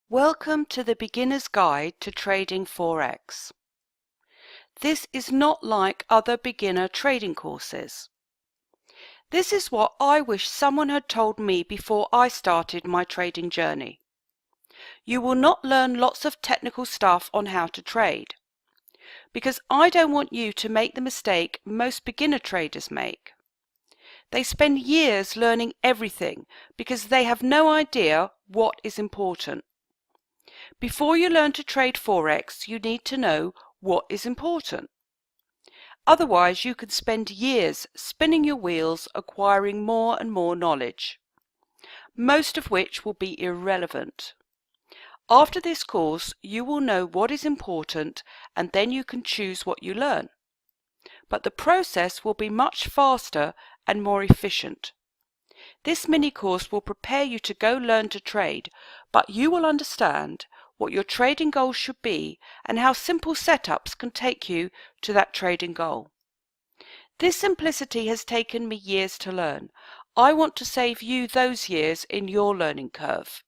Welcome to the Beginner's Guide to Trading Forex. This is not like other beginner trading courses. This is what I wish someone had told me before I started my trading journey. You will not learn lots of technical stuff on how to trade, because I don't want you to make the mistake most beginner traders make. They spend years learning everything because they have no idea what is important. Before you learn to trade Forex, you need to know what is important. Otherwise, you could spend years spinning your wheels acquiring more and more knowledge, most of which will be irrelevant. After this course, you will know what is important and then you can choose what you learn. But the process will be much faster and more efficient. This mini course will prepare you to go learn to trade, but you will understand what your trading goals should be and how simple setups can take you to that trading goal. This simplicity has taken me years to learn. I want to save you those years in your learning curve.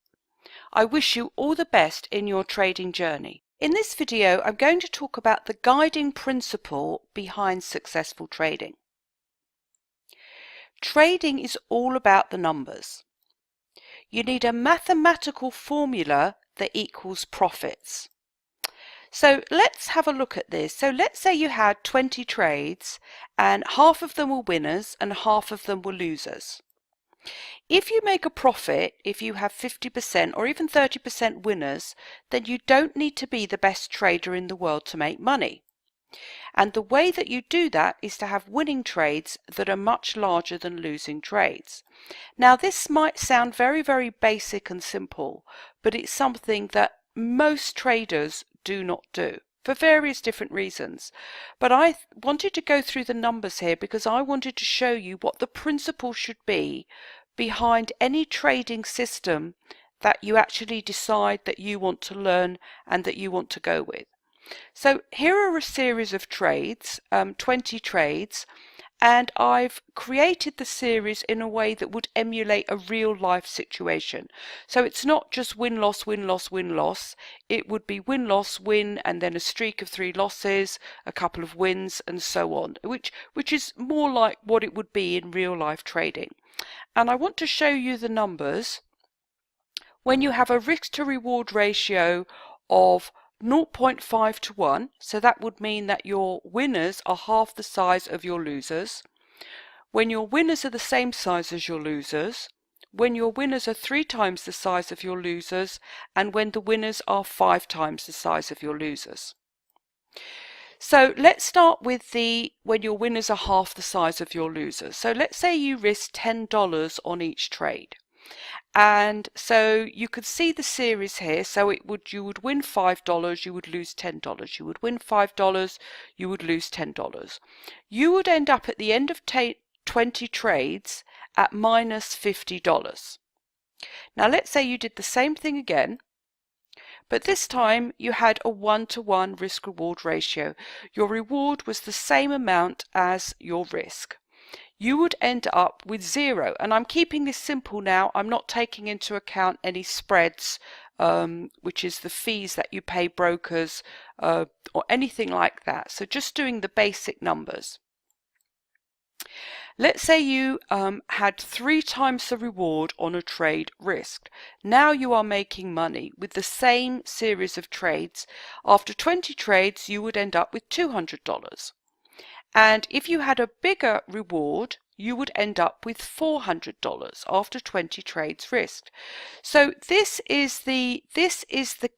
I wish you all the best in your trading journey. In this video, I'm going to talk about the guiding principle behind successful trading. Trading is all about the numbers. You need a mathematical formula that equals profits. So let's have a look at this. So let's say you had 20 trades and half of them were winners and half of them were losers. If you make a profit, if you have 50% or even 30% winners, then you don't need to be the best trader in the world to make money. And the way that you do that is to have winning trades that are much larger than losing trades. Now this might sound very, very basic and simple, but it's something that most traders do not do for various different reasons. But I wanted to go through the numbers here because I wanted to show you what the principle should be behind any trading system that you actually decide that you want to learn and that you want to go with. So here are a series of trades, 20 trades, and I've created the series in a way that would emulate a real life situation. So it's not just win, loss, win, loss, win, loss. It would be win, loss, win, and then a streak of 3 losses, a couple of wins, and so on, which is more like what it would be in real life trading. And I want to show you the numbers when you have a risk to reward ratio of 0.5 to 1, so that would mean that your winners are half the size of your losers. When your winners are the same size as your losers, when your winners are 3 times the size of your losers, and when the winners are 5 times the size of your losers. So let's start with when your winners are half the size of your losers. So let's say you risk $10 on each trade. And so you could see the series here. So you would win $5, you would lose $10. You would win $5, you would lose $10. You would end up at the end of 20 trades at minus $50. Now let's say you did the same thing again, but this time you had a 1-to-1 risk-reward ratio. Your reward was the same amount as your risk. You would end up with 0. And I'm keeping this simple now. I'm not taking into account any spreads, which is the fees that you pay brokers or anything like that. So just doing the basic numbers. Let's say you had 3 times the reward on a trade risked. Now you are making money with the same series of trades. After 20 trades, you would end up with $200. And if you had a bigger reward, you would end up with $400 after 20 trades risked. So this is the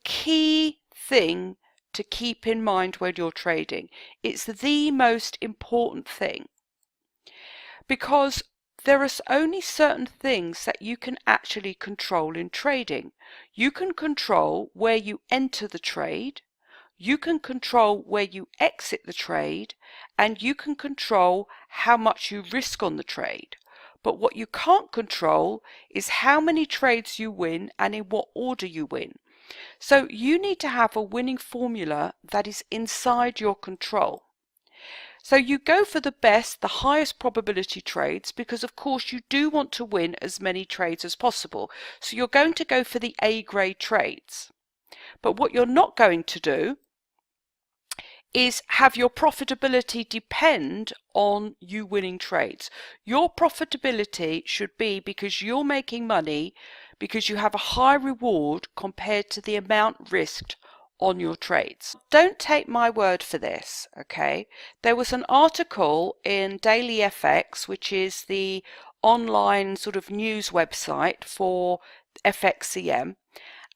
key thing to keep in mind when you're trading. It's the most important thing, because there are only certain things that you can actually control in trading. You can control where you enter the trade, you can control where you exit the trade, and you can control how much you risk on the trade. But what you can't control is how many trades you win and in what order you win. So you need to have a winning formula that is inside your control. So you go for the best, the highest probability trades, because of course you do want to win as many trades as possible. So you're going to go for the A grade trades. But what you're not going to do is have your profitability depend on you winning trades. Your profitability should be because you're making money, because you have a high reward compared to the amount risked on your trades. Don't take my word for this, okay? There was an article in Daily FX, which is the online sort of news website for FXCM,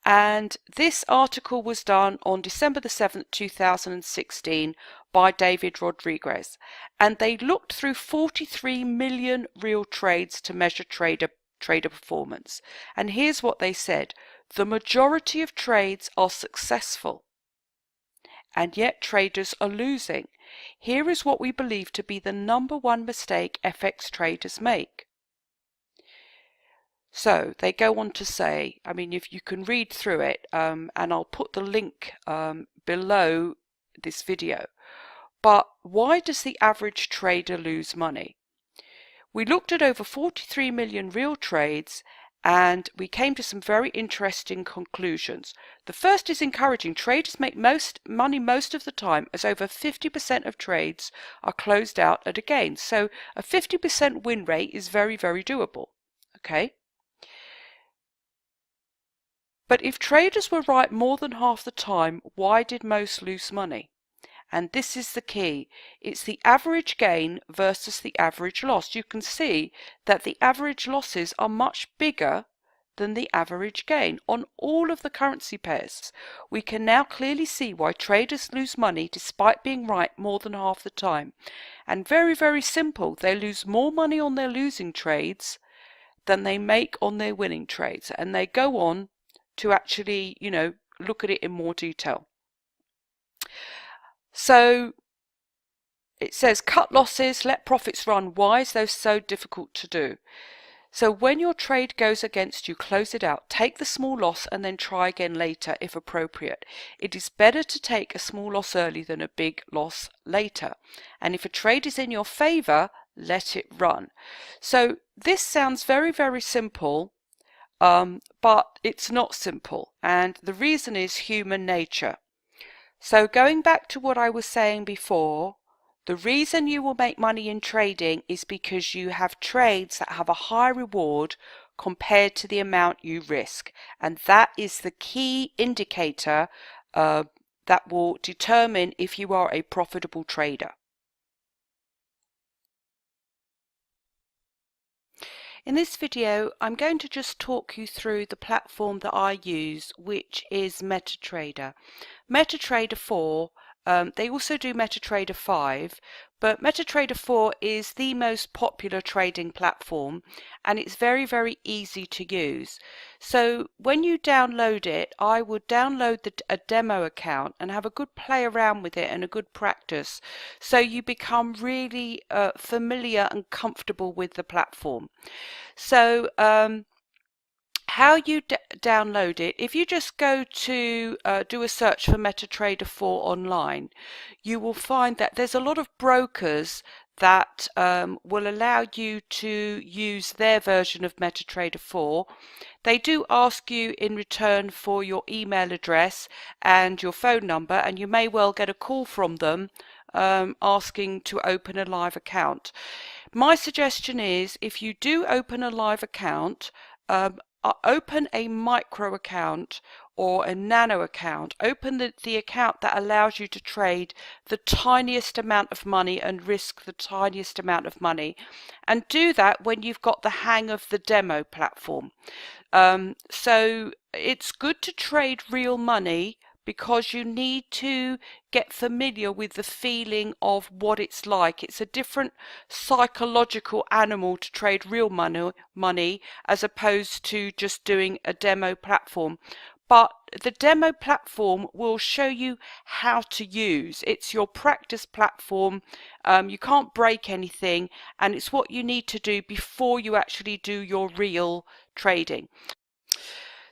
and this article was done on December the 7th, 2016 by David Rodriguez. And they looked through 43 million real trades to measure trader performance. And here's what they said. The majority of trades are successful, and yet traders are losing. Here is what we believe to be the #1 mistake FX traders make. So they go on to say, I mean, if you can read through it, and I'll put the link below this video. But why does the average trader lose money? We looked at over 43 million real trades, and we came to some very interesting conclusions. The first is encouraging. Traders make money most of the time, as over 50% of trades are closed out at a gain. So a 50% win rate is very, very doable. Okay. But if traders were right more than half the time, why did most lose money? And this is the key. It's the average gain versus the average loss. You can see that the average losses are much bigger than the average gain on all of the currency pairs. We can now clearly see why traders lose money despite being right more than half the time. And very, very simple. They lose more money on their losing trades than they make on their winning trades. And they go on to actually, look at it in more detail. So it says cut losses, let profits run. Why is those so difficult to do? So when your trade goes against you, close it out. Take the small loss and then try again later if appropriate. It is better to take a small loss early than a big loss later. And if a trade is in your favor, let it run. So this sounds very, very simple. But it's not simple, and the reason is human nature. So going back to what I was saying before, the reason you will make money in trading is because you have trades that have a high reward compared to the amount you risk, and that is the key indicator that will determine if you are a profitable trader. In this video, I'm going to just talk you through the platform that I use, which is MetaTrader. MetaTrader 4, they also do MetaTrader 5, but MetaTrader 4 is the most popular trading platform, and it's very, very easy to use. So when you download it, I would download a demo account and have a good play around with it and a good practice, so you become really familiar and comfortable with the platform. So how you download it, if you just go to do a search for MetaTrader 4 online, you will find that there's a lot of brokers that will allow you to use their version of MetaTrader 4. They do ask you in return for your email address and your phone number, and you may well get a call from them asking to open a live account. My suggestion is, if you do open a live account, open a micro account or a nano account. Open the account that allows you to trade the tiniest amount of money and risk the tiniest amount of money, and do that when you've got the hang of the demo platform. So it's good to trade real money, because you need to get familiar with the feeling of what it's like. It's a different psychological animal to trade real money as opposed to just doing a demo platform. But the demo platform will show you how to use. It's your practice platform. You can't break anything, and it's what you need to do before you actually do your real trading.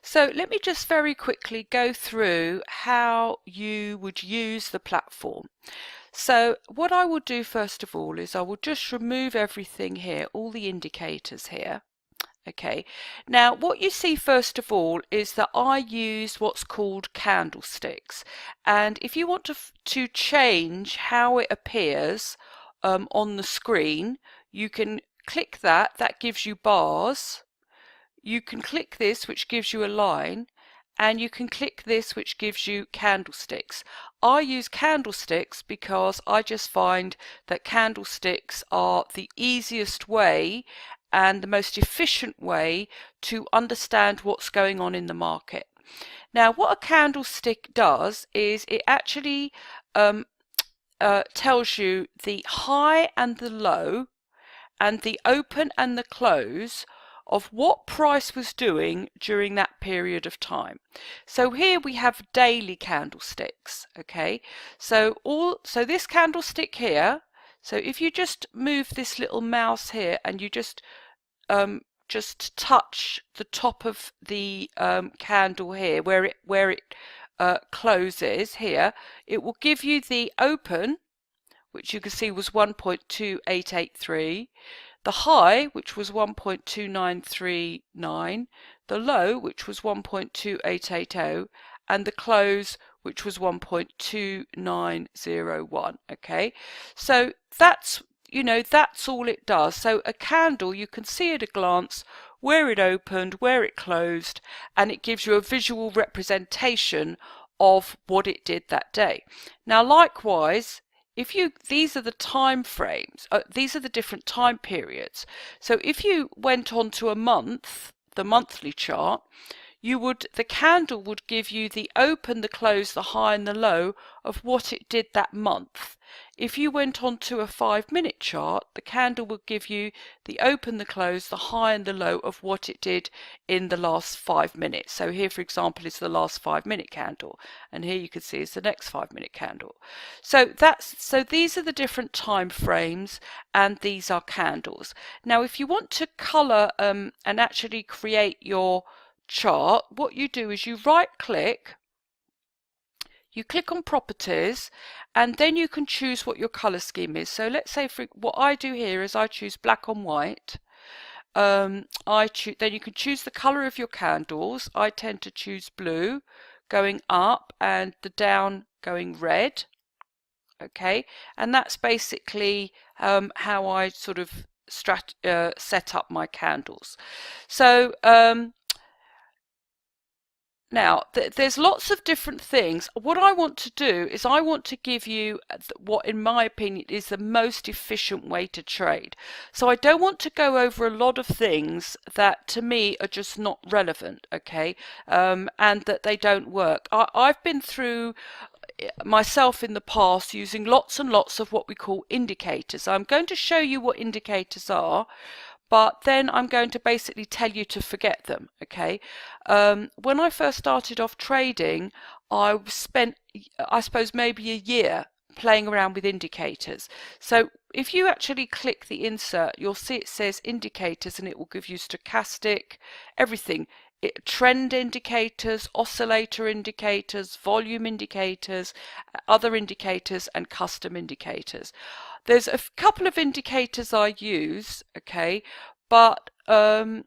So let me just very quickly go through how you would use the platform. So what I will do first of all is I will just remove everything here, all the indicators here. Okay, now what you see first of all is that I use what's called candlesticks, and if you want to change how it appears on the screen, you can click that. That gives you bars. You can click this, which gives you a line, and you can click this, which gives you candlesticks. I use candlesticks because I just find that candlesticks are the easiest way and the most efficient way to understand what's going on in the market. Now, what a candlestick does is it actually tells you the high and the low and the open and the close of what price was doing during that period of time. So here we have daily candlesticks. Okay, so this candlestick here, so if you just move this little mouse here and you just touch the top of the candle here where it closes here, it will give you the open, which you can see was 1.2883, the high, which was 1.2939, the low, which was 1.2880, and the close, which was 1.2901. Okay, so that's that's all it does. So a candle, you can see at a glance where it opened, where it closed, and it gives you a visual representation of what it did that day. Now likewise, these are the time frames, these are the different time periods. So if you went on to a month, the monthly chart, the candle would give you the open, the close, the high and the low of what it did that month. If you went on to a 5-minute chart, the candle would give you the open, the close, the high and the low of what it did in the last 5 minutes. So here, for example, is the last 5-minute candle, and here you can see is the next 5-minute candle. So these are the different time frames, and these are candles. Now, if you want to color and actually create your chart, what you do is you right click, you click on properties, and then you can choose what your color scheme is. So let's say what I do here is I choose black on white. Then you can choose the color of your candles. I tend to choose blue going up and the down going red. Okay, and that's basically how I sort of set up my candles. So now, there's lots of different things. What I want to do is I want to give you what, in my opinion, is the most efficient way to trade. So I don't want to go over a lot of things that to me are just not relevant, okay, and that they don't work. I've been through myself in the past using lots and lots of what we call indicators. I'm going to show you what indicators are, but then I'm going to basically tell you to forget them. Okay, when I first started off trading, I spent, I suppose, maybe a year playing around with indicators. So if you actually click the insert, you'll see it says indicators, and it will give you stochastic, everything. Trend indicators, oscillator indicators, volume indicators, other indicators, and custom indicators. There's a couple of indicators I use, okay, but I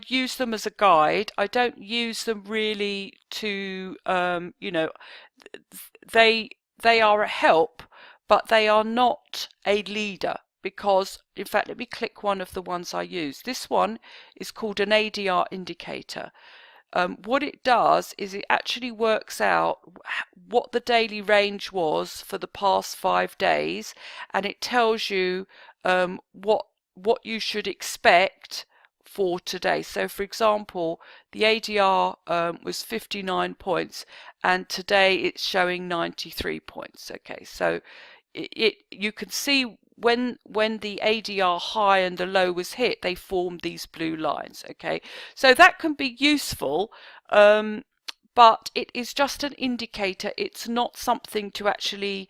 use them as a guide. I don't use them really to, they are a help, but they are not a leader. Because, in fact, let me click one of the ones I use. This one is called an ADR indicator. What it does is it actually works out what the daily range was for the past 5 days, and it tells you what you should expect for today. So, for example, the ADR was 59 points, and today it's showing 93 points. Okay, so you can see when the ADR high and the low was hit, they formed these blue lines. Okay, so that can be useful, but it is just an indicator. It's not something to actually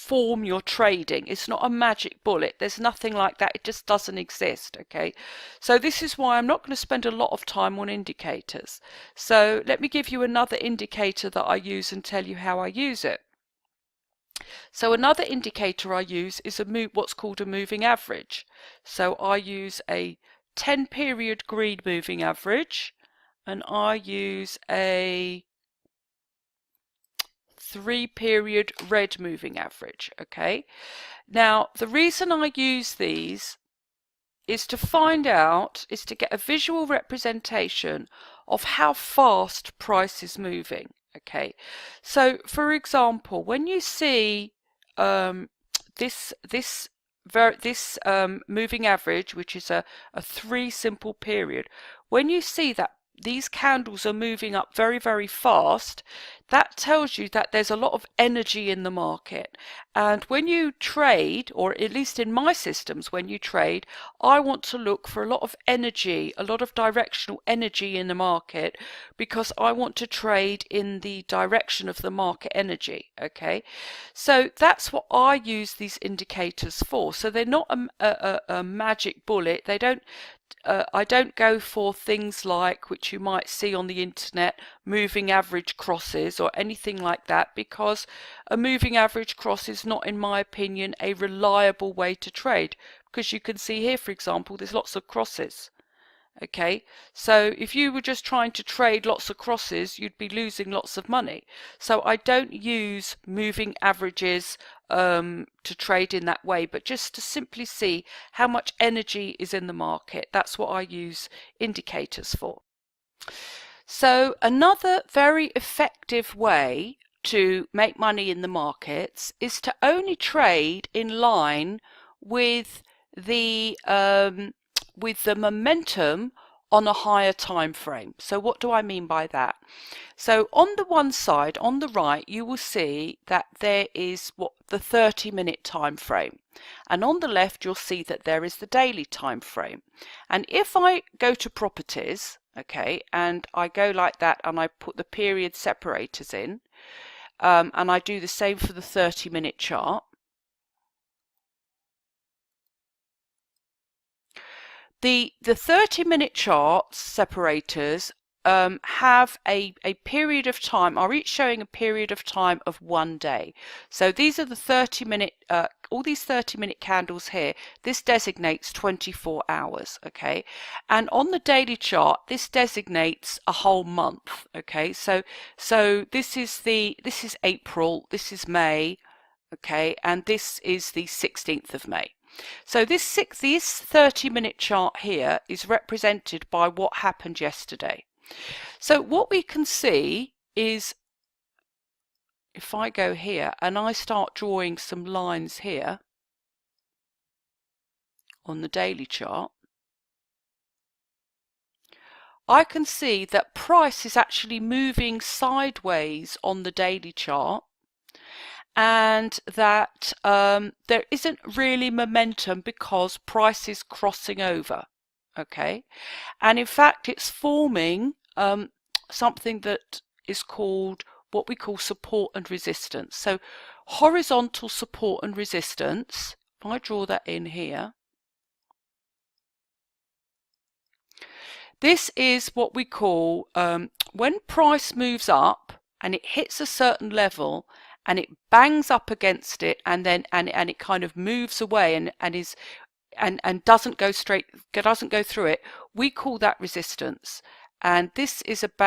form your trading. It's not a magic bullet. There's nothing like that. It just doesn't exist. Okay, so this is why I'm not going to spend a lot of time on indicators. So let me give you another indicator that I use and tell you how I use it. So another indicator I use is what's called a moving average. So I use a 10 period green moving average, and I use a 3 period red moving average. Okay, now the reason I use these is to get a visual representation of how fast price is moving. Okay, so for example, when you see this moving average, which is a 3 simple period, when you see that these candles are moving up very, very fast, that tells you that there's a lot of energy in the market. And when you trade, or at least in my systems, when you trade, I want to look for a lot of energy, a lot of directional energy in the market, because I want to trade in the direction of the market energy. Okay, so that's what I use these indicators for. So they're not a magic bullet. They don't I don't go for things like, which you might see on the internet, moving average crosses or anything like that, because a moving average cross is not, in my opinion, a reliable way to trade, because you can see here, for example, there's lots of crosses. Okay, so if you were just trying to trade lots of crosses, you'd be losing lots of money. So I don't use moving averages to trade in that way, but just to simply see how much energy is in the market. That's what I use indicators for. So another very effective way to make money in the markets is to only trade in line with the momentum on a higher time frame. So what do I mean by that? So on the one side, on the right, you will see that there is the 30-minute time frame, and on the left you'll see that there is the daily time frame. And if I go to properties, okay, and I go like that and I put the period separators in, and I do the same for the 30-minute chart, the 30-minute charts separators have a period of time, are each showing a period of time of 1 day. So these are the 30-minute, all these 30-minute candles here, this designates 24 hours, okay? And on the daily chart, this designates a whole month, okay? So this is April, this is May, okay? And this is the 16th of May. So this 30-minute chart here is represented by what happened yesterday. So what we can see is, if I go here and I start drawing some lines here on the daily chart, I can see that price is actually moving sideways on the daily chart, and that there isn't really momentum because price is crossing over. Okay, and in fact it's forming something that is called, what we call support and resistance. So horizontal support and resistance, if I draw that in here, this is what we call when price moves up and it hits a certain level and it bangs up against it, and then and it kind of moves away and doesn't go through it, we call that resistance. And this is, if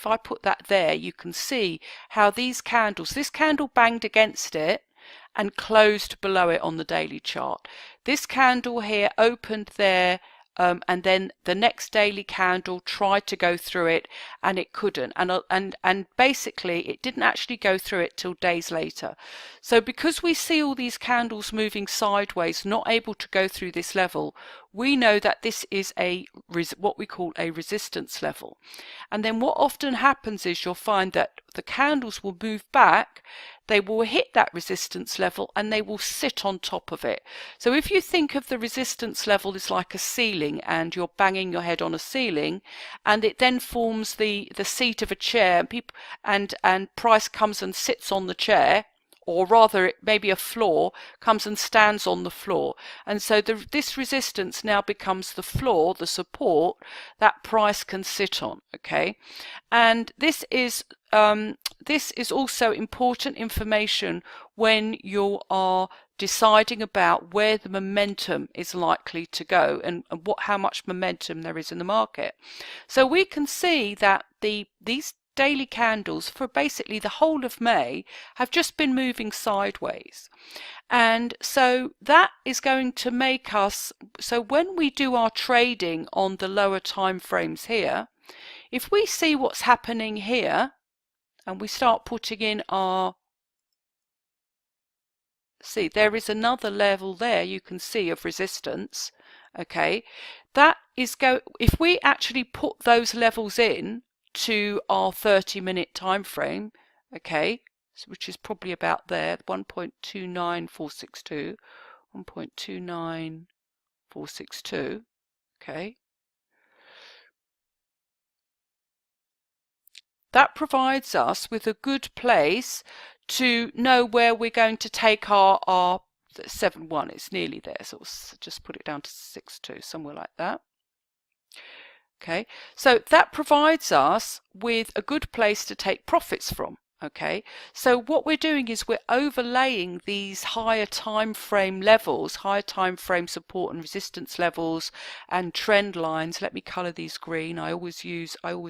I put that there, you can see how these candles, this candle banged against it and closed below it on the daily chart. This candle here opened there, and then the next daily candle tried to go through it and it couldn't, and basically it didn't actually go through it till days later. So because we see all these candles moving sideways, not able to go through this level, we know that this is what we call a resistance level. And then what often happens is you'll find that the candles will move back, they will hit that resistance level, and they will sit on top of it. So if you think of the resistance level as like a ceiling, and you're banging your head on a ceiling, and it then forms the seat of a chair, and price comes and sits on the chair, or rather it may be a floor, comes and stands on the floor. And so this resistance now becomes the floor, the support that price can sit on. Okay, and this is also important information when you are deciding about where the momentum is likely to go, and how much momentum there is in the market. So we can see that these daily candles for basically the whole of May have just been moving sideways. And so that is going to make us, so when we do our trading on the lower time frames here, if we see what's happening here and we start putting in our, see there is another level there you can see of resistance. Okay, that is if we actually put those levels in to our 30-minute time frame, okay, which is probably about there, 1.29462, 1.29462, okay, that provides us with a good place to know where we're going to take our 7.1. It's nearly there, so we'll just put it down to 6.2, somewhere like that. Okay, so that provides us with a good place to take profits from. Okay, so what we're doing is we're overlaying these higher time frame levels, higher time frame support and resistance levels and trend lines. Let me color these green. I always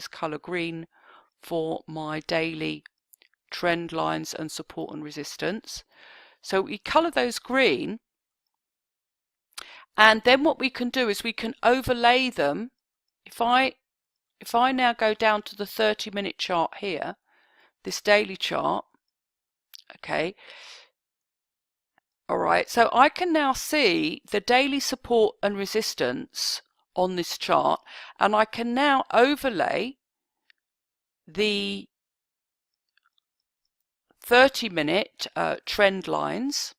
color green for my daily trend lines and support and resistance. So we color those green, and then what we can do is we can overlay them. If I now go down to the 30-minute chart here, this daily chart, okay, all right, so I can now see the daily support and resistance on this chart, and I can now overlay the 30-minute trend lines.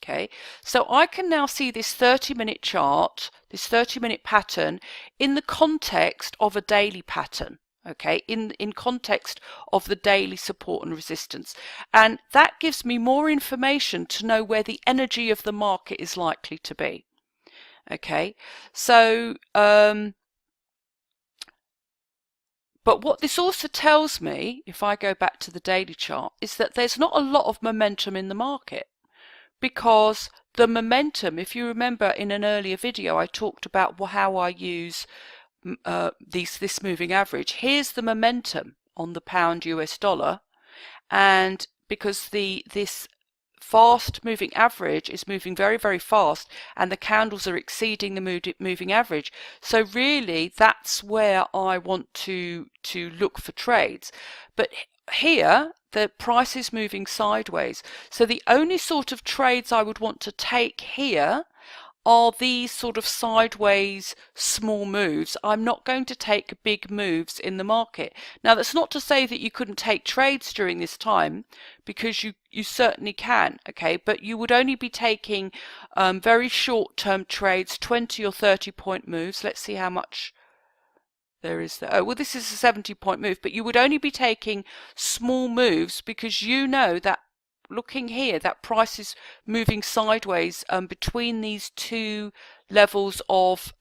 Okay, so I can now see this 30-minute chart, this 30-minute pattern in the context of a daily pattern. Okay, in context of the daily support and resistance, and that gives me more information to know where the energy of the market is likely to be. Okay, so but what this also tells me, if I go back to the daily chart, is that there's not a lot of momentum in the market. Because the momentum, if you remember in an earlier video I talked about how I use this moving average. Here's the momentum on the pound US dollar, and because this fast moving average is moving very, very fast, and the candles are exceeding the moving average, so really that's where I want to look for trades. But here the price is moving sideways, so the only sort of trades I would want to take here are these sort of sideways small moves. I'm not going to take big moves in the market. Now that's not to say that you couldn't take trades during this time, because you certainly can, okay, but you would only be taking very short-term trades, 20 or 30-point moves. Let's see how much there is there. Oh, well, this is a 70-point move, but you would only be taking small moves because you know that, looking here, that price is moving sideways between these two levels of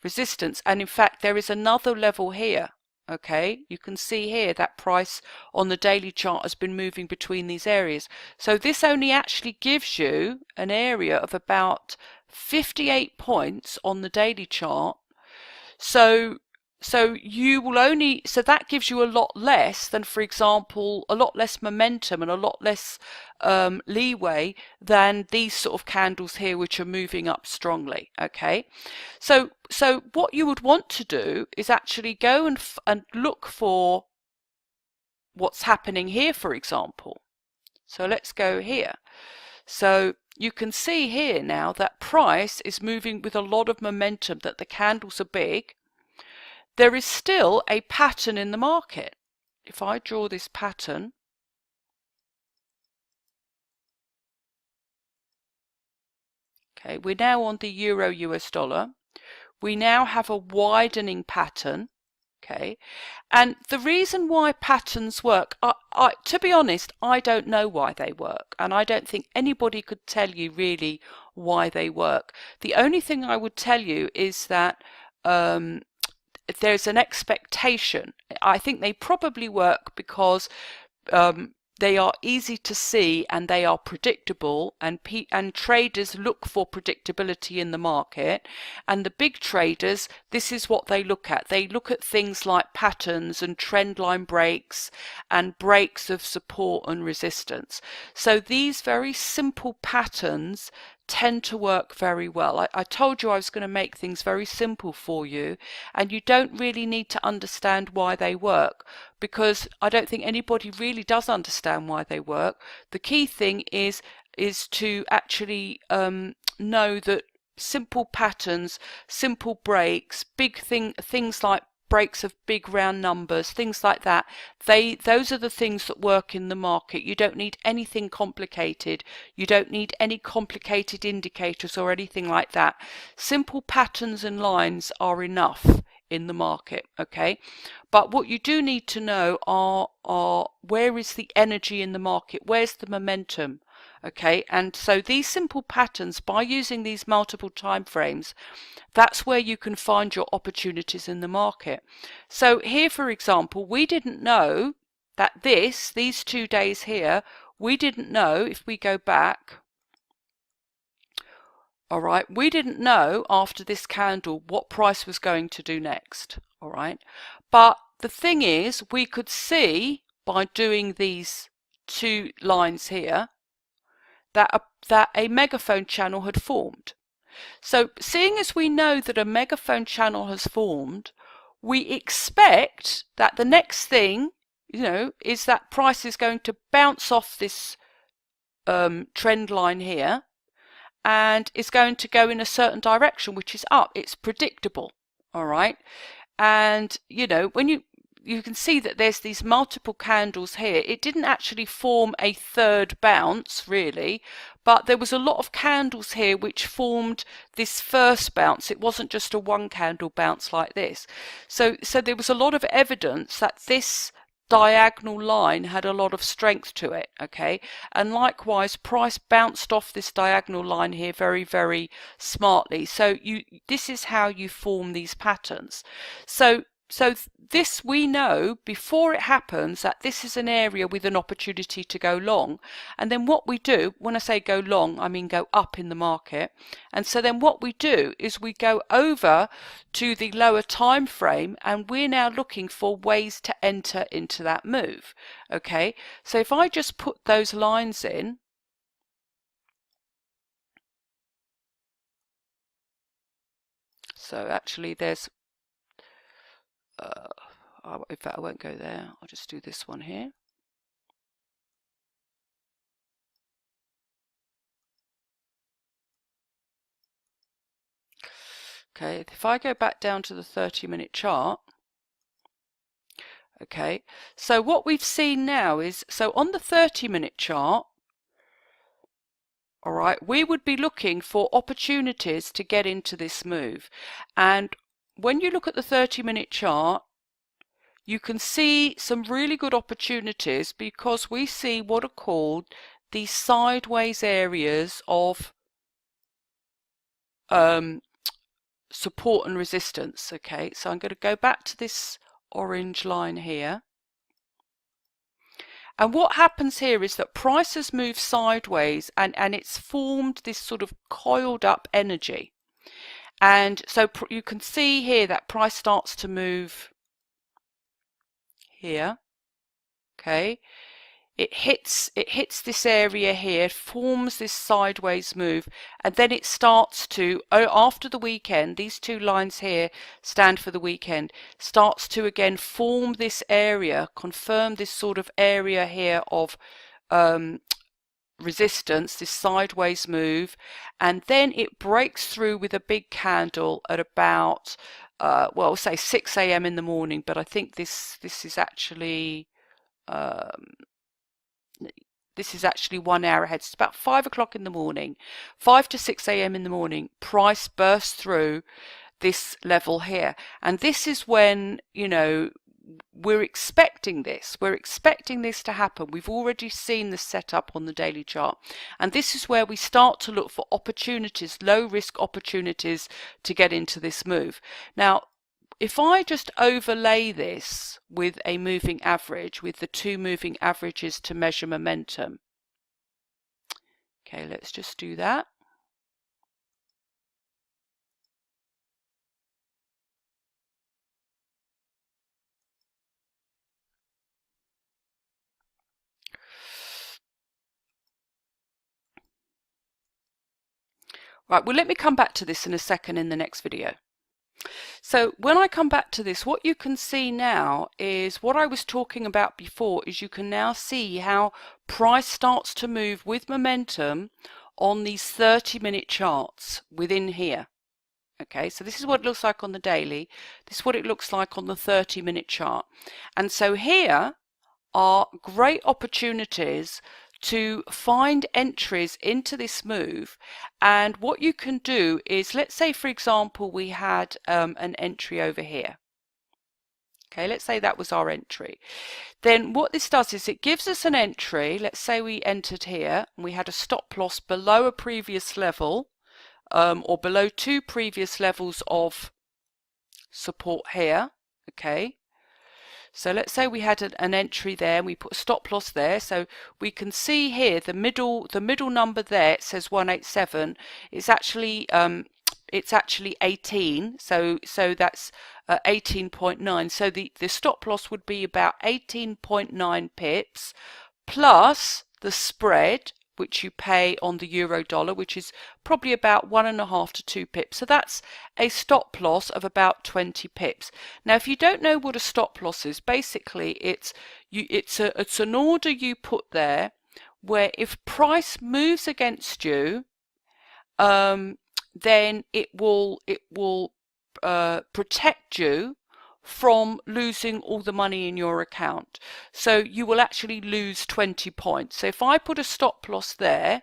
resistance, and in fact there is another level here. Okay, you can see here that price on the daily chart has been moving between these areas. So this only actually gives you an area of about 58 points on the daily chart. So you will only, so that gives you a lot less than, for example, a lot less momentum and a lot less leeway than these sort of candles here, which are moving up strongly. Okay, so what you would want to do is actually go and look for what's happening here, for example. So let's go here. So you can see here now that price is moving with a lot of momentum, that the candles are big. There is still a pattern in the market. If I draw this pattern, okay, we're now on the euro US dollar. We now have a widening pattern. Okay, and the reason why patterns work, to be honest, I don't know why they work, and I don't think anybody could tell you really why they work. The only thing I would tell you is that there's an expectation. I think they probably work because they are easy to see and they are predictable, and traders look for predictability in the market. And the big traders, this is what they look at. They look at things like patterns and trend line breaks and breaks of support and resistance. So these very simple patterns tend to work very well. I told you I was going to make things very simple for you, and you don't really need to understand why they work, because I don't think anybody really does understand why they work. The key thing is to actually know that simple patterns, simple breaks, things like breaks of big round numbers, things like that, those are the things that work in the market. You don't need anything complicated. You don't need any complicated indicators or anything like that. Simple patterns and lines are enough in the market, okay? But what you do need to know are where is the energy in the market, where's the momentum, okay? And so these simple patterns, by using these multiple time frames, that's where you can find your opportunities in the market. So here, for example, we didn't know that these 2 days here, we didn't know, if we go back, all right, we didn't know after this candle what price was going to do next, all right? But the thing is, we could see by doing these 2 lines here that a megaphone channel had formed. So seeing as we know that a megaphone channel has formed, we expect that the next thing, is that price is going to bounce off this trend line here, and is going to go in a certain direction, which is up. It's predictable, all right? And, when you can see that there's these multiple candles here. It didn't actually form a third bounce, really, but there was a lot of candles here which formed this first bounce. It wasn't just a one candle bounce like this. So there was a lot of evidence that this diagonal line had a lot of strength to it, okay? And likewise, price bounced off this diagonal line here very, very smartly. So this is how you form these patterns. So this, we know before it happens that this is an area with an opportunity to go long. And then what we do, when I say go long, I mean go up in the market. And so then what we do is we go over to the lower time frame, and we're now looking for ways to enter into that move. Okay, so if I just put those lines in, so actually there's in fact, I won't go there. I'll just do this one here. Okay, if I go back down to the 30-minute chart, okay, so what we've seen now is, so on the 30-minute chart, all right, we would be looking for opportunities to get into this move. And when you look at the 30-minute chart, you can see some really good opportunities, because we see what are called the sideways areas of support and resistance. Okay, so I'm going to go back to this orange line here. And what happens here is that price has moved sideways, and it's formed this sort of coiled up energy. And so you can see here that price starts to move here. Okay, it hits this area here, forms this sideways move, and then it starts to, after the weekend, these 2 lines here stand for the weekend, starts to again form this area, confirm this sort of area here of resistance, this sideways move, and then it breaks through with a big candle at about well, say 6 a.m. in the morning, but I think this is actually this is actually 1 hour ahead. It's about 5 o'clock in the morning, 5 to 6 a.m. in the morning. Price bursts through this level here, and this is when, you know, we're expecting this. We're expecting this to happen. We've already seen the setup on the daily chart, and this is where we start to look for opportunities, low risk opportunities to get into this move. Now, if I just overlay this with a moving average, with the two moving averages to measure momentum. Okay, let's just do that. Right, well, let me come back to this in a second in the next video. So when I come back to this, what you can see now is what I was talking about before, is you can now see how price starts to move with momentum on these 30-minute charts within here. Okay, so this is what it looks like on the daily. This is what it looks like on the 30-minute chart. And so here are great opportunities to find entries into this move. And what you can do is, let's say for example we had an entry over here. Okay, let's say that was our entry. Then what this does is it gives us an entry. Let's say we entered here and we had a stop loss below a previous level, or below two previous levels of support here. Okay, so let's say we had an entry there and we put a stop loss there. So we can see here the middle number there, it says 187. It's actually 18. So that's 18.9. So the stop loss would be about 18.9 pips plus the spread which you pay on the euro dollar, which is probably about 1.5 to 2 pips. So that's a stop loss of about 20 pips. Now, if you don't know what a stop loss is, basically it's an order you put there where if price moves against you, then it will protect you from losing all the money in your account. So you will actually lose 20 points. So if I put a stop loss there,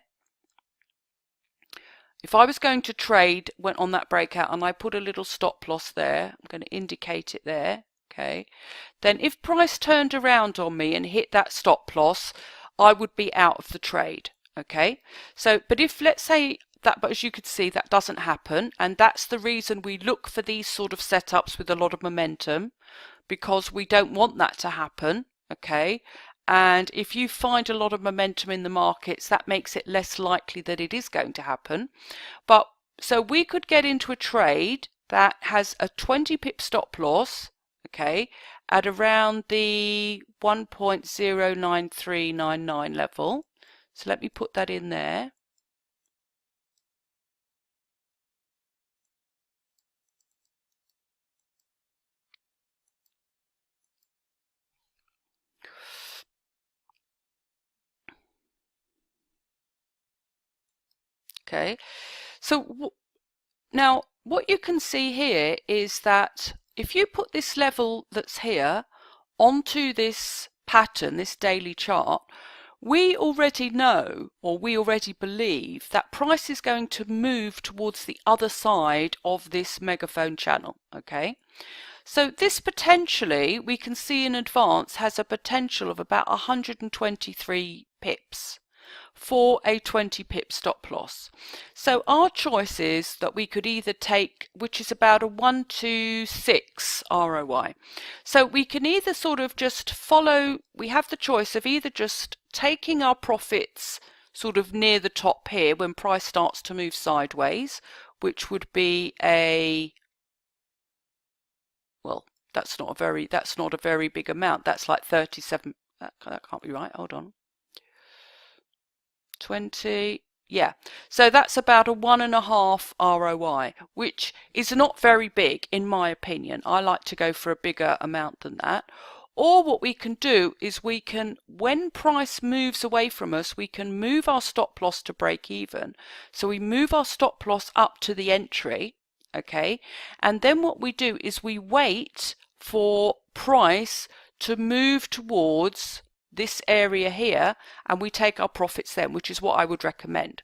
if I was going to trade, went on that breakout and I put a little stop loss there, I'm going to indicate it there, okay, then if price turned around on me and hit that stop loss, I would be out of the trade, okay. So, but if, let's say, but as you could see, that doesn't happen, and that's the reason we look for these sort of setups with a lot of momentum, because we don't want that to happen, okay. And if you find a lot of momentum in the markets, that makes it less likely that it is going to happen. But so we could get into a trade that has a 20 pip stop loss, okay, at around the 1.09399 level. So let me put that in there. Okay, so now what you can see here is that if you put this level that's here onto this pattern, this daily chart, we already know, or we already believe, that price is going to move towards the other side of this megaphone channel, okay? So this potentially, we can see in advance, has a potential of about 123 pips for a 20 pip stop loss. So our choice is that we could either take, which is about a 1 to 6 ROI. So we can either sort of just follow, we have the choice of either just taking our profits sort of near the top here when price starts to move sideways, which would be a, well, that's not a very big amount. That's like 37, that can't be right, hold on. 20, yeah, so that's about a 1.5 ROI, which is not very big in my opinion. I like to go for a bigger amount than that. Or what we can do is we can, when price moves away from us, we can move our stop loss to break even. So we move our stop loss up to the entry, okay? And then what we do is we wait for price to move towards this area here, and we take our profits then, which is what I would recommend.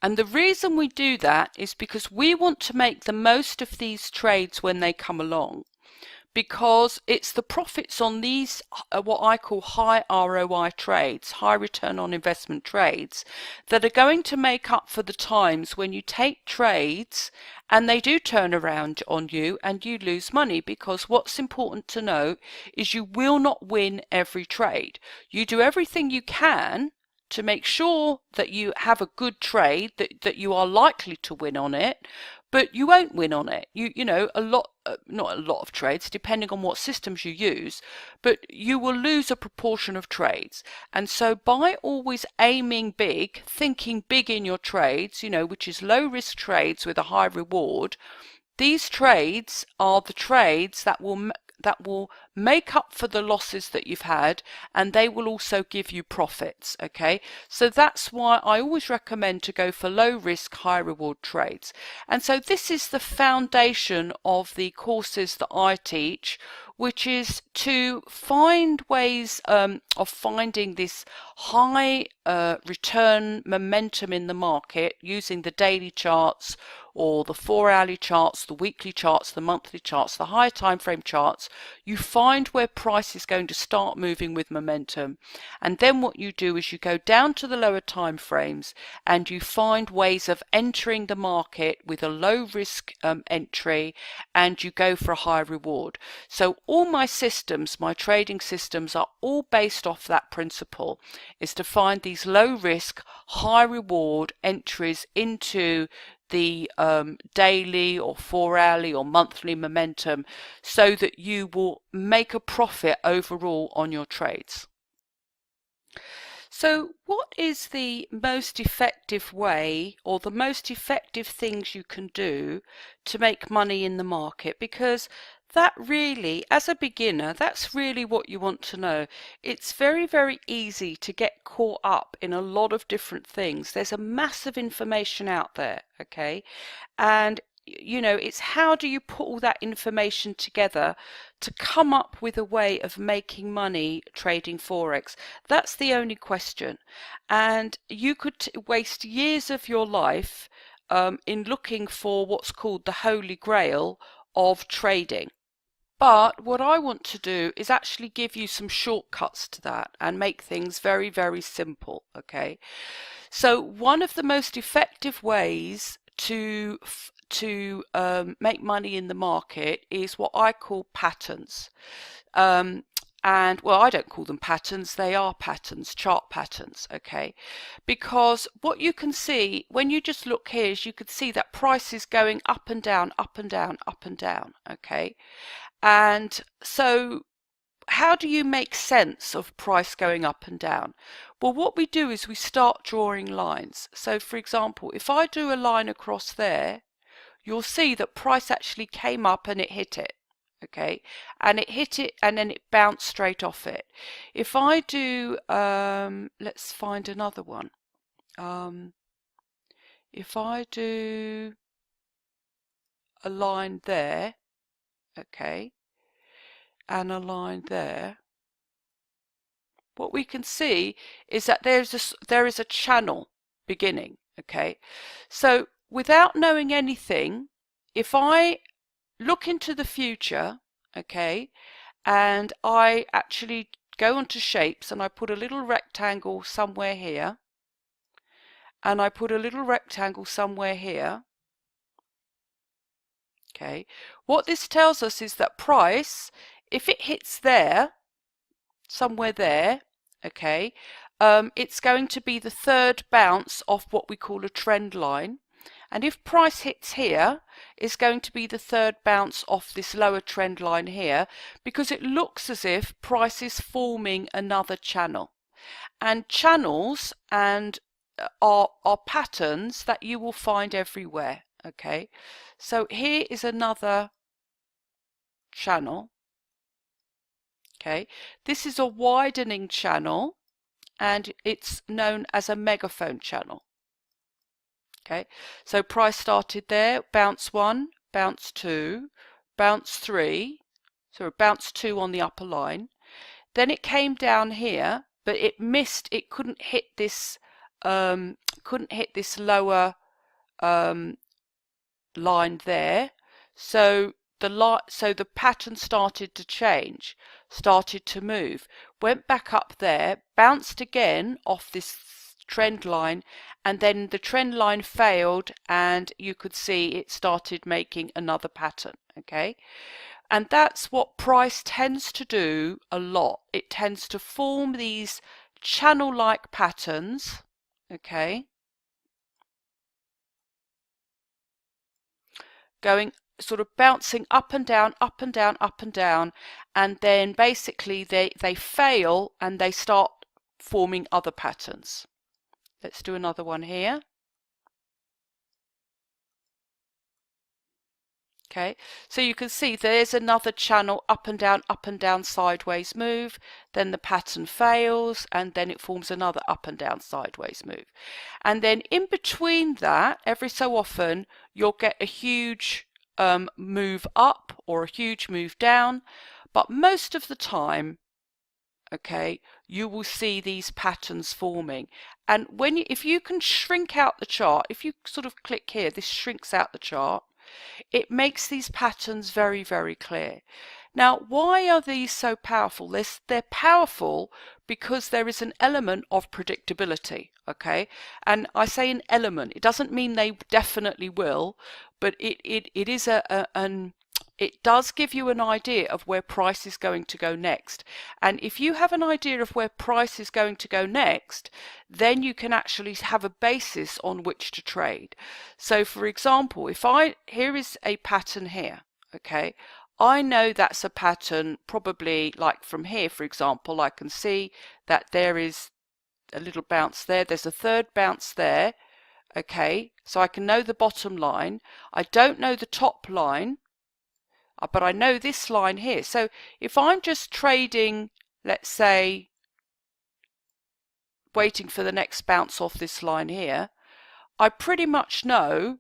And the reason we do that is because we want to make the most of these trades when they come along, because it's the profits on these what I call high ROI trades, high return on investment trades, that are going to make up for the times when you take trades and they do turn around on you and you lose money. Because what's important to know is you will not win every trade. You do everything you can to make sure that you have a good trade, that you are likely to win on it, but you won't win on it. You know, a lot, not a lot of trades, depending on what systems you use, but you will lose a proportion of trades. And so by always aiming big, thinking big in your trades, you know, which is low risk trades with a high reward, these trades are the trades that will make up for the losses that you've had, and they will also give you profits. Okay, so that's why I always recommend to go for low risk, high reward trades. And so this is the foundation of the courses that I teach, which is to find ways of finding this high return momentum in the market using the daily charts or the 4-hourly charts, the weekly charts, the monthly charts, the higher time frame charts. You find where price is going to start moving with momentum, and then what you do is you go down to the lower time frames and you find ways of entering the market with a low risk entry, and you go for a high reward. So all my systems, my trading systems, are all based off that principle, is to find these low risk, high reward entries into the daily or 4-hourly or monthly momentum, so that you will make a profit overall on your trades. So what is the most effective way, or the most effective things you can do to make money in the market? Because that really, as a beginner, that's really what you want to know. It's very, very easy to get caught up in a lot of different things. There's a massive information out there, okay? And you know, it's how do you put all that information together to come up with a way of making money trading Forex? That's the only question. And you could waste years of your life in looking for what's called the holy grail of trading. But what I want to do is actually give you some shortcuts to that and make things very, very simple, okay? So one of the most effective ways to make money in the market is what I call patterns. And well, I don't call them patterns, they are patterns, chart patterns, okay? Because what you can see when you just look here is you can see that price is going up and down, up and down, up and down, okay? And so how do you make sense of price going up and down? Well, what we do is we start drawing lines. So for example, if I do a line across there, you'll see that price actually came up and it hit it, okay? And it hit it and then it bounced straight off it. If I do, let's find another one. If I do a line there, okay, and a line there, what we can see is that there is a channel beginning, okay? So without knowing anything, if I look into the future, okay, and I actually go onto shapes and I put a little rectangle somewhere here, and I put a little rectangle somewhere here, okay, what this tells us is that price, if it hits there, somewhere there, okay, it's going to be the third bounce off what we call a trend line. And if price hits here, it's going to be the third bounce off this lower trend line here, because it looks as if price is forming another channel. And channels and are patterns that you will find everywhere, okay? So here is another channel, Okay, this is a widening channel and it's known as a megaphone channel. Okay, so price started there, bounce 1, bounce 2, bounce 3, so bounce 2 on the upper line. Then it came down here, but it missed, it couldn't hit this lower line there. So the pattern started to change, started to move, went back up there, bounced again off this trend line, and then the trend line failed and you could see it started making another pattern. Okay, and that's what price tends to do a lot. It tends to form these channel-like patterns. Okay, going sort of bouncing up and down, up and down, up and down, and then basically they fail and they start forming other patterns. Let's do another one here. Okay, so you can see there's another channel, up and down, sideways move, then the pattern fails, and then it forms another up and down, sideways move. And then in between that, every so often, you'll get a huge move up or a huge move down, but most of the time, okay, you will see these patterns forming. And if you can shrink out the chart, if you sort of click here, this shrinks out the chart, it makes these patterns very, very clear. Now, why are these so powerful? They're powerful because there is an element of predictability, okay? And I say an element, it doesn't mean they definitely will, but it is it does give you an idea of where price is going to go next. And if you have an idea of where price is going to go next, then you can actually have a basis on which to trade. So for example, here is a pattern here, okay? I know that's a pattern probably like from here, for example, I can see that there is a little bounce there. There's a third bounce there, okay? So I can know the bottom line. I don't know the top line, but I know this line here. So if I'm just trading, let's say, waiting for the next bounce off this line here, I pretty much know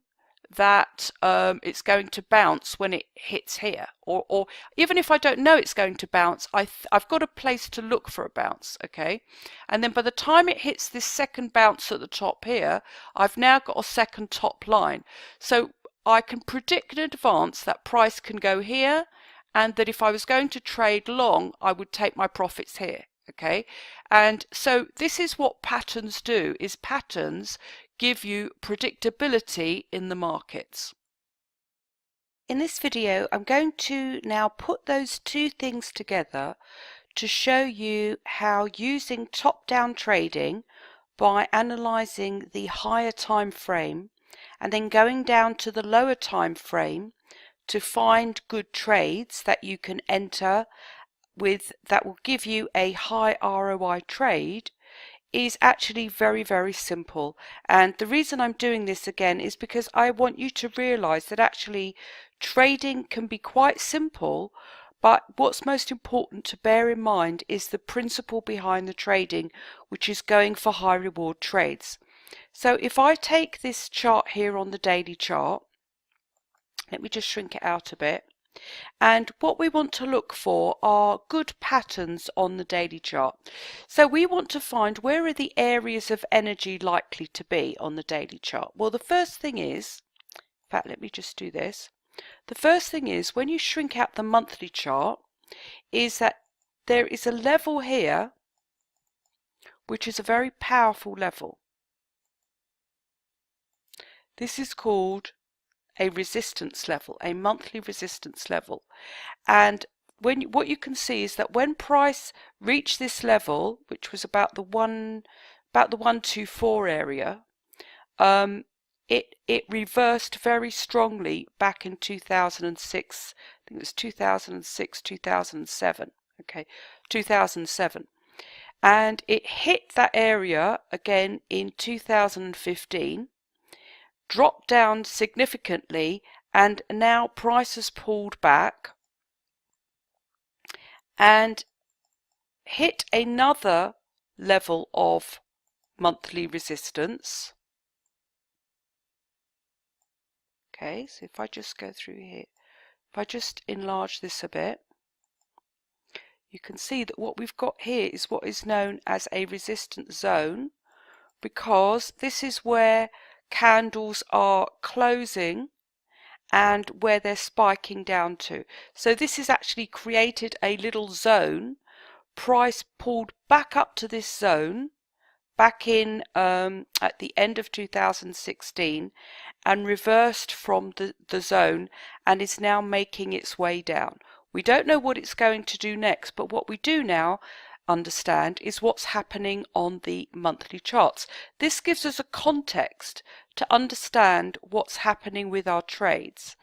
that it's going to bounce when it hits here, or even if I don't know it's going to bounce, I've got a place to look for a bounce, okay? And then by the time it hits this second bounce at the top here, I've now got a second top line. So I can predict in advance that price can go here, and that if I was going to trade long, I would take my profits here. Okay, and so this is what patterns do, is patterns give you predictability in the markets. In this video, I'm going to now put those two things together to show you how using top-down trading by analysing the higher time frame and then going down to the lower time frame to find good trades that you can enter with that will give you a high ROI trade is actually very, very simple. And the reason I'm doing this again is because I want you to realize that actually trading can be quite simple, but what's most important to bear in mind is the principle behind the trading, which is going for high reward trades. So if I take this chart here on the daily chart, let me just shrink it out a bit. And what we want to look for are good patterns on the daily chart. So we want to find where are the areas of energy likely to be on the daily chart. Well, the first thing is, in fact, let me just do this. The first thing is, when you shrink out the monthly chart, is that there is a level here, which is a very powerful level. This is called a resistance level, a monthly resistance level. And what you can see is that when price reached this level, which was about the 124 area, it reversed very strongly back in 2006. I think it was 2006, 2007. Okay, 2007. And it hit that area again in 2015, dropped down significantly, and now price has pulled back, and hit another level of monthly resistance. Okay, so if I just go through here, if I just enlarge this a bit, you can see that what we've got here is what is known as a resistance zone, because this is where candles are closing and where they're spiking down to. So this has actually created a little zone. Price pulled back up to this zone back in at the end of 2016 and reversed from the zone and is now making its way down. We don't know what it's going to do next, but what we do now understand is what's happening on the monthly charts. This gives us a context to understand what's happening with our trades.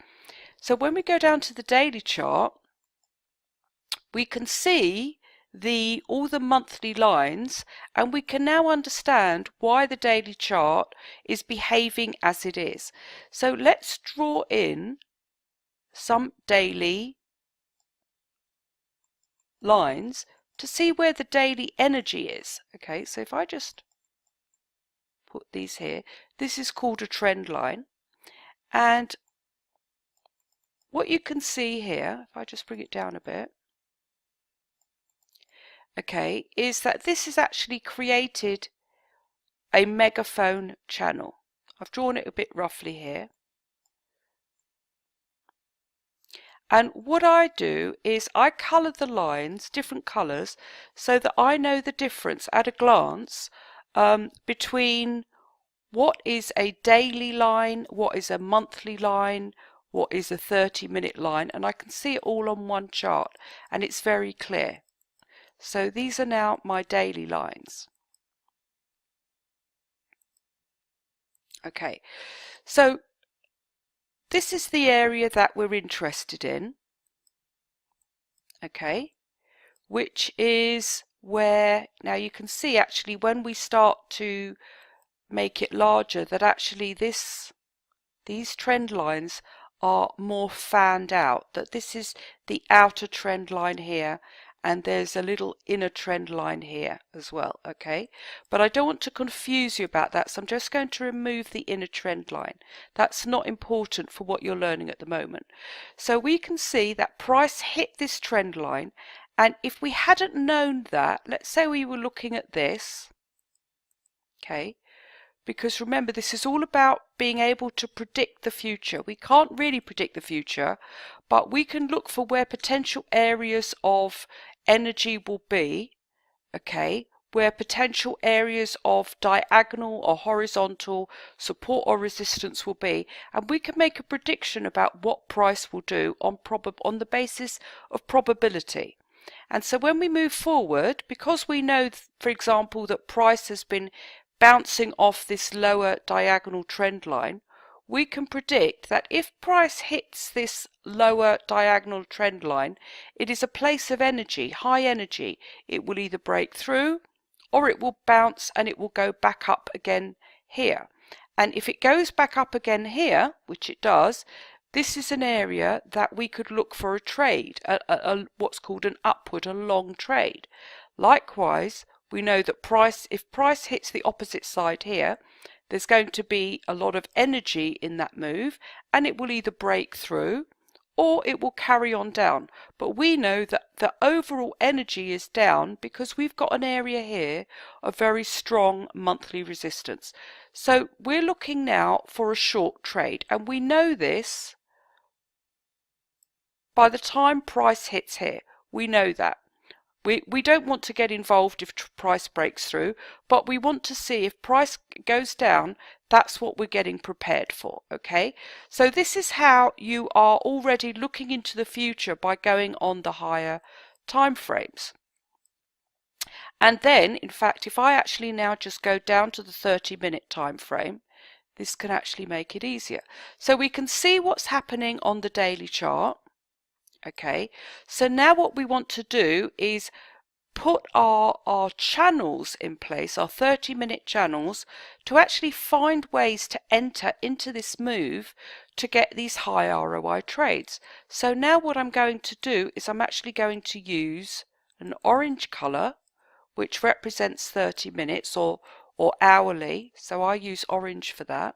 So when we go down to the daily chart, we can see all the monthly lines, and we can now understand why the daily chart is behaving as it is. So let's draw in some daily lines to see where the daily energy is. Okay, so if I just put these here, this is called a trend line, and what you can see here, if I just bring it down a bit, okay, is that this has actually created a megaphone channel. I've drawn it a bit roughly here. And what I do is I colour the lines different colours so that I know the difference at a glance between what is a daily line, what is a monthly line, what is a 30-minute line, and I can see it all on one chart and it's very clear. So these are now my daily lines. Okay, so this is the area that we're interested in, okay, which is where, now you can see actually when we start to make it larger that actually these trend lines are more fanned out, that this is the outer trend line here and there's a little inner trend line here as well, okay? But I don't want to confuse you about that, so I'm just going to remove the inner trend line. That's not important for what you're learning at the moment. So we can see that price hit this trend line, and if we hadn't known that, let's say we were looking at this, okay, because remember this is all about being able to predict the future. We can't really predict the future, but we can look for where potential areas of energy will be, okay, where potential areas of diagonal or horizontal support or resistance will be, and we can make a prediction about what price will do on the basis of probability. And so when we move forward, because we know, for example, that price has been bouncing off this lower diagonal trend line, we can predict that if price hits this lower diagonal trend line, it is a place of energy, high energy. It will either break through or it will bounce and it will go back up again here. And if it goes back up again here, which it does, this is an area that we could look for a trade, what's called an upward, a long trade. Likewise, we know that if price hits the opposite side here, there's going to be a lot of energy in that move, and it will either break through or it will carry on down. But we know that the overall energy is down because we've got an area here of very strong monthly resistance. So we're looking now for a short trade, and we know this by the time price hits here. We know that. We don't want to get involved if price breaks through, but we want to see if price goes down, that's what we're getting prepared for, okay? So this is how you are already looking into the future by going on the higher time frames. And then, in fact, if I actually now just go down to the 30-minute time frame, this can actually make it easier. So we can see what's happening on the daily chart. Okay, so now what we want to do is put our channels in place, our 30-minute channels, to actually find ways to enter into this move to get these high ROI trades. So now what I'm going to do is I'm actually going to use an orange color, which represents 30 minutes or hourly, so I use orange for that.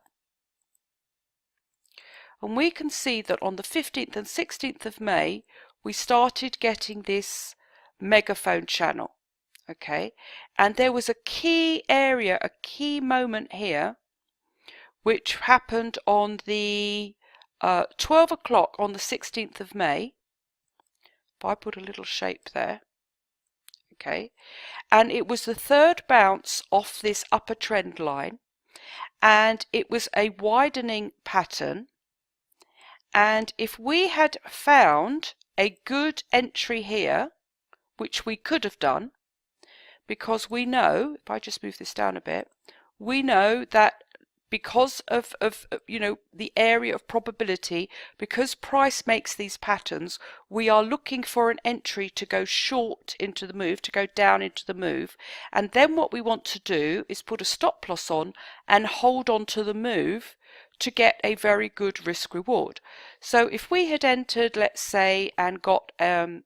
And we can see that on the 15th and 16th of May, we started getting this megaphone channel. Okay, and there was a key area, a key moment here, which happened on the 12 o'clock on the 16th of May. If I put a little shape there, okay, and it was the third bounce off this upper trend line, and it was a widening pattern. And if we had found a good entry here, which we could have done, because we know, if I just move this down a bit, we know that because of you know, the area of probability, because price makes these patterns, we are looking for an entry to go short into the move, to go down into the move, and then what we want to do is put a stop loss on and hold on to the move to get a very good risk reward. So if we had entered, let's say, and got an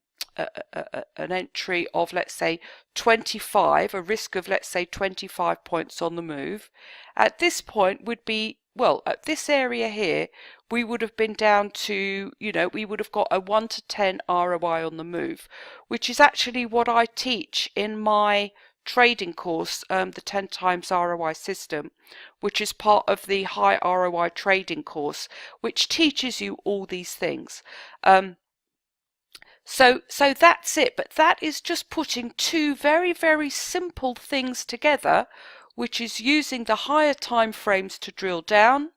entry of, let's say, 25, a risk of, let's say, 25 points on the move, at this point would be, well, at this area here, we would have been down to, you know, we would have got a 1 to 10 ROI on the move, which is actually what I teach in my trading course, the 10 times ROI system, which is part of the high ROI trading course, which teaches you all these things. So that's it, but that is just putting two very, very simple things together, which is using the higher time frames to drill down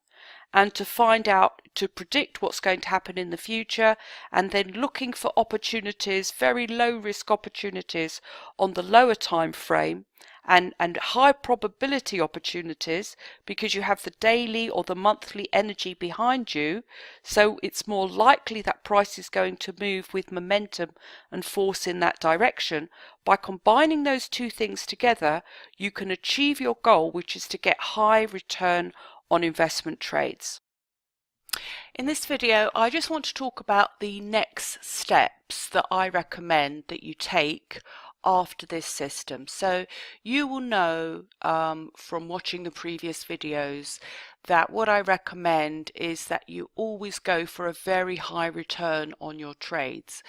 and to find out, to predict what's going to happen in the future, and then looking for opportunities, very low risk opportunities on the lower time frame, and high probability opportunities because you have the daily or the monthly energy behind you, so it's more likely that price is going to move with momentum and force in that direction. By combining those two things together, you can achieve your goal, which is to get high return on investment trades. In this video, I just want to talk about the next steps that I recommend that you take after this system. So you will know from watching the previous videos that what I recommend is that you always go for a very high return on your trades.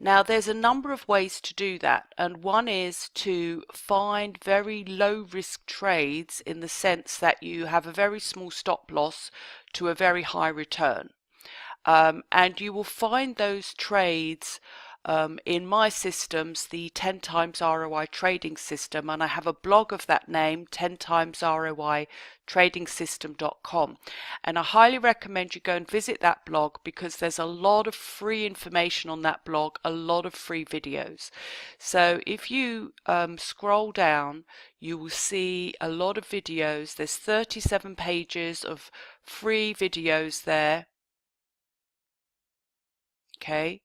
Now there's a number of ways to do that, and one is to find very low risk trades in the sense that you have a very small stop loss to a very high return. And you will find those trades in my systems, the 10 times ROI trading system, and I have a blog of that name, 10 times ROI trading system.com, and I highly recommend you go and visit that blog because there's a lot of free information on that blog, a lot of free videos. So if you scroll down, you will see a lot of videos. There's 37 pages of free videos there. Okay,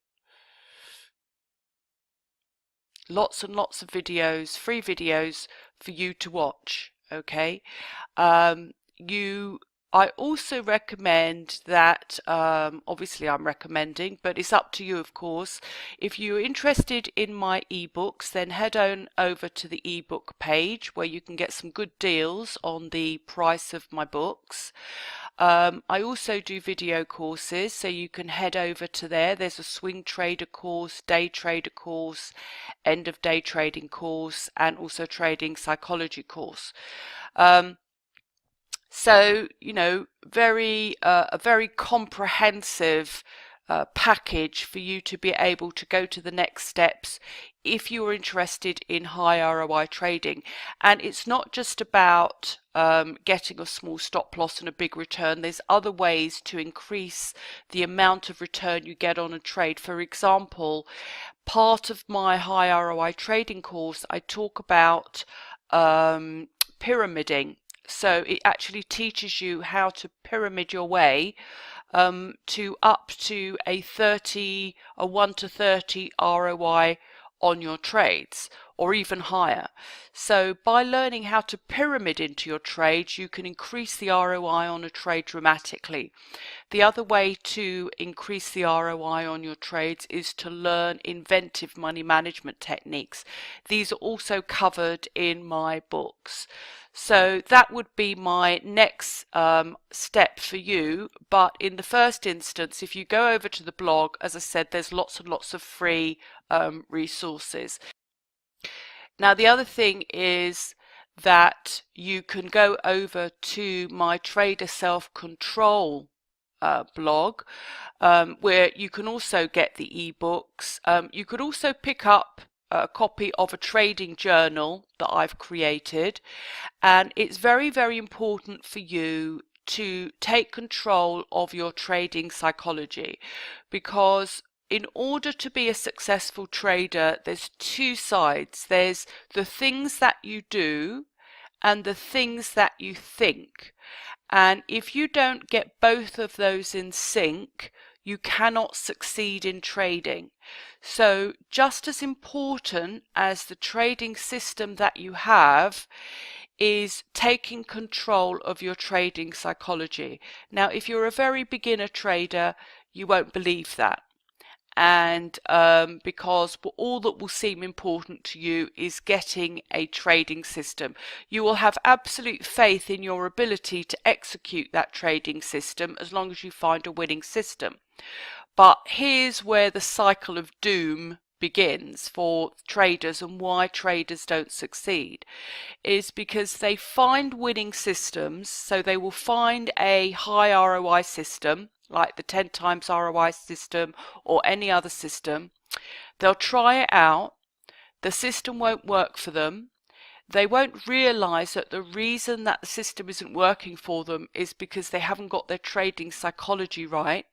lots and lots of videos, free videos for you to watch. Okay, I also recommend that, obviously I'm recommending, but it's up to you of course. If you're interested in my ebooks, then head on over to the ebook page where you can get some good deals on the price of my books. I also do video courses, so you can head over to there. There's a swing trader course, day trader course, end of day trading course, and also trading psychology course. So, you know, a very comprehensive package for you to be able to go to the next steps if you're interested in high ROI trading. And it's not just about getting a small stop loss and a big return. There's other ways to increase the amount of return you get on a trade. For example, part of my high ROI trading course, I talk about pyramiding. So it actually teaches you how to pyramid your way to up to a 1 to 30 ROI on your trades, or even higher. So by learning how to pyramid into your trades, you can increase the ROI on a trade dramatically. The other way to increase the ROI on your trades is to learn inventive money management techniques. These are also covered in my books. So that would be my next step for you. But in the first instance, if you go over to the blog, as I said, there's lots and lots of free resources. Now, the other thing is that you can go over to my Trader Self-Control blog, where you can also get the ebooks. You could also pick up a copy of a trading journal that I've created, and it's very, very important for you to take control of your trading psychology, because in order to be a successful trader, there's two sides. There's the things that you do and the things that you think. And if you don't get both of those in sync, you cannot succeed in trading. So just as important as the trading system that you have is taking control of your trading psychology. Now, if you're a very beginner trader, you won't believe that. And because all that will seem important to you is getting a trading system. You will have absolute faith in your ability to execute that trading system as long as you find a winning system. But here's where the cycle of doom begins for traders, and why traders don't succeed is because they find winning systems. So they will find a high ROI system like the 10 times ROI system or any other system. They'll try it out. The system won't work for them. They won't realize that the reason that the system isn't working for them is because they haven't got their trading psychology right.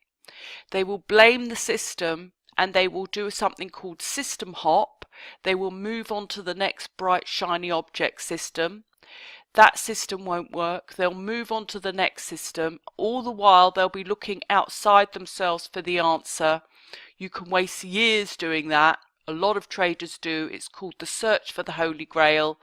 They will blame the system and they will do something called system hop. They will move on to the next bright shiny object system. That system won't work. They'll move on to the next system. All the while they'll be looking outside themselves for the answer. You can waste years doing that. A lot of traders do. It's called the search for the Holy Grail.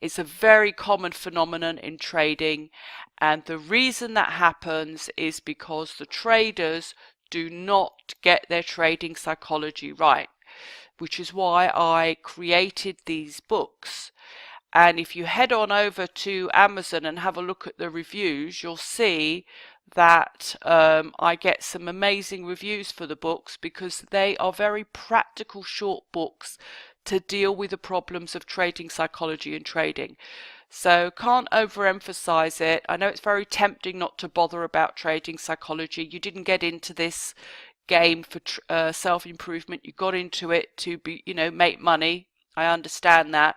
It's a very common phenomenon in trading, and the reason that happens is because the traders do not get their trading psychology right, which is why I created these books. And if you head on over to Amazon and have a look at the reviews, you'll see that I get some amazing reviews for the books, because they are very practical short books to deal with the problems of trading psychology and trading. So can't overemphasize it. I know it's very tempting not to bother about trading psychology. You didn't get into this game for self-improvement. You got into it to be, make money. I understand that.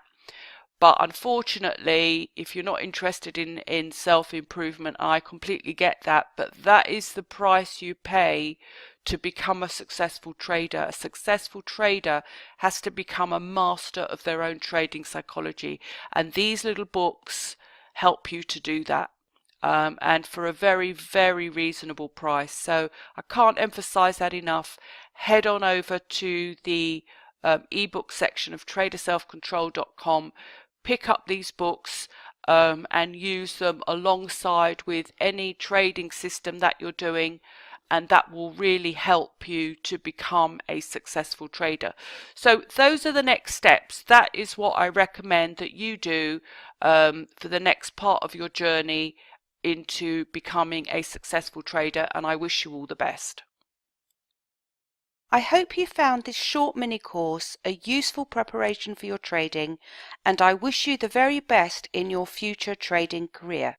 But unfortunately, if you're not interested in self-improvement, I completely get that. But that is the price you pay to become a successful trader. A successful trader has to become a master of their own trading psychology. And these little books help you to do that. And for a very, very reasonable price. So I can't emphasize that enough. Head on over to the ebook section of traderselfcontrol.com. Pick up these books and use them alongside with any trading system that you're doing, and that will really help you to become a successful trader. So those are the next steps. That is what I recommend that you do for the next part of your journey into becoming a successful trader, and I wish you all the best. I hope you found this short mini course a useful preparation for your trading, and I wish you the very best in your future trading career.